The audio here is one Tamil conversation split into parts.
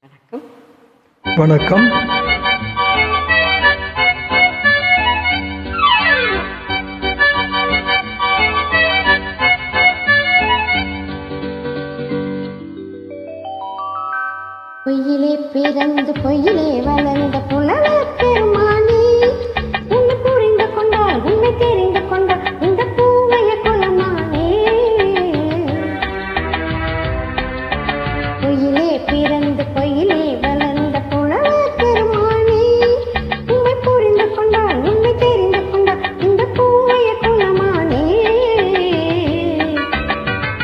வணக்கம். பொய்யிலே பிறந்து பொய்யிலே வளர்ந்த புலவர் பெருமானே, உன்னை புரிந்து கொண்டால் உன்னை தெரிந்து கொண்டால் இந்த பூவைய குலமானே. பொய்யிலே பிறந்து பொய்யிலே வளர்ந்த புலவர் பெருமானே, உன்னை புரிந்து கொண்டால் உன்னை தெரிந்து கொண்டால் இந்த பூவைய குலமானே.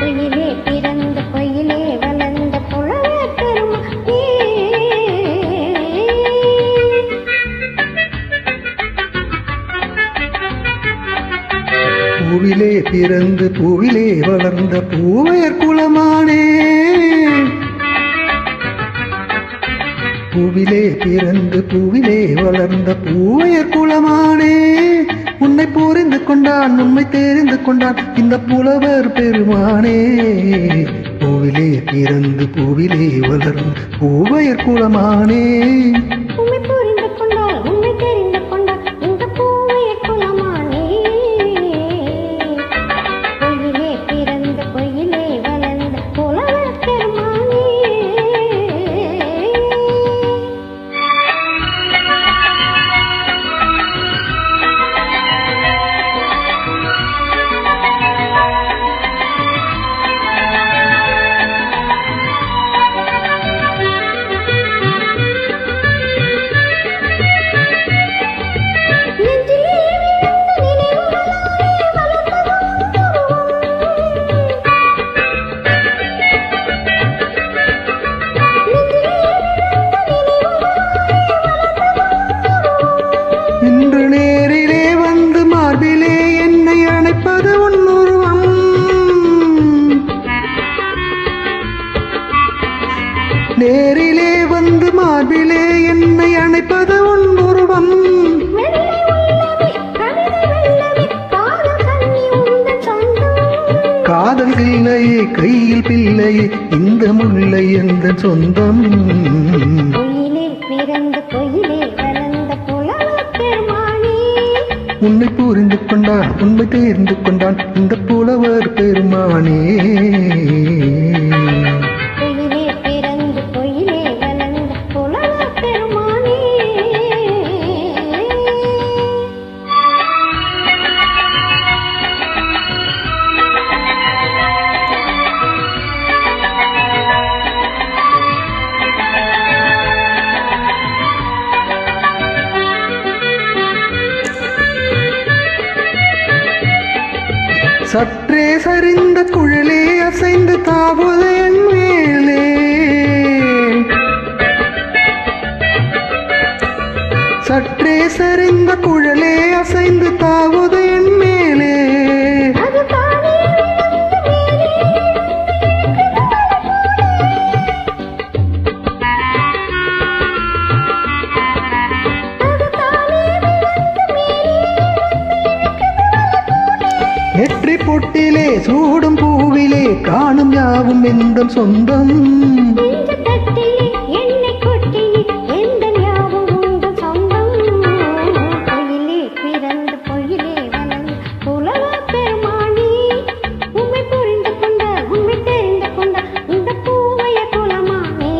பொய்யிலே பிறந்து பொய்யிலே வளர்ந்த புலவர் பெருமானே. பூவிலே பிறந்து பூவிலே வளர்ந்த பூவையர் குலமானே. பூவிலே பிறந்து பூவிலே வளர்ந்த பூவையர் குலமானே, உன்னை புரிந்து கொண்டான் உண்மை தெரிந்து கொண்டான் இந்த புலவர் பெருமானே. பூவிலே பிறந்து பூவிலே வளர்ந்த பூவையர் குலமானே. உம்மை புரிந்து கொண்டால் உம்மை தெரிந்து கொண்டால் இந்த பூவைய குலமானே. பொய்யிலே பிறந்து பொய்யிலே வளர்ந்த புலவர் பெருமானே. இன்று நேரிலே வந்து மார்பிலே என்னை அணைப்பது உன் உருவம். நேரிலே வந்து மார்பிலே என்னை அணைப்பது உன் உருவம். காதல் இல்லையே கையில் பிள்ளையே இந்த முல்லை எந்த சொந்தம். பொய்யிலே பிறந்து பொய்யிலே வளர்ந்த புலவர் பெருமானே. உன்னை புரிந்து கொண்டான் உண்மை தெரிந்து கொண்டான் இந்த புலவர் பெருமானே. பொய்யிலே பிறந்து பொய்யிலே வளர்ந்த புலவர் பெருமானே. சற்றே சரிந்த குழலே அசைந்து தாவுது என் மேலே. சற்றே சரிந்த குழலே அசைந்து தாவுது என் மேலே. அது தானே விழுந்து மேலே அது தானே விழுந்து மேலே நெற்றி பொட்டிலே சூடும் பூவிலே காணும் யாவும் எந்தன் சொந்தம். நெஞ்ச தட்டிலே எண்ணெய் கொட்டிலே எந்தன் யாவும் உந்தன் சொந்தம். பொய்யிலே பிறந்து பொய்யிலே வளர்ந்த புலவர் பெருமானே. உம்மை புரிந்து கொண்டால் உம்மை தெரிந்து கொண்டால் இந்த பூவைய குலமானே.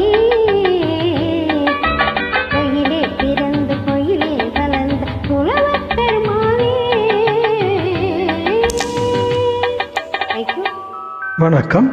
பொய்யிலே பிறந்து பொய்யிலே வளர்ந்த புலவர் பெருமானே. வணக்கம்.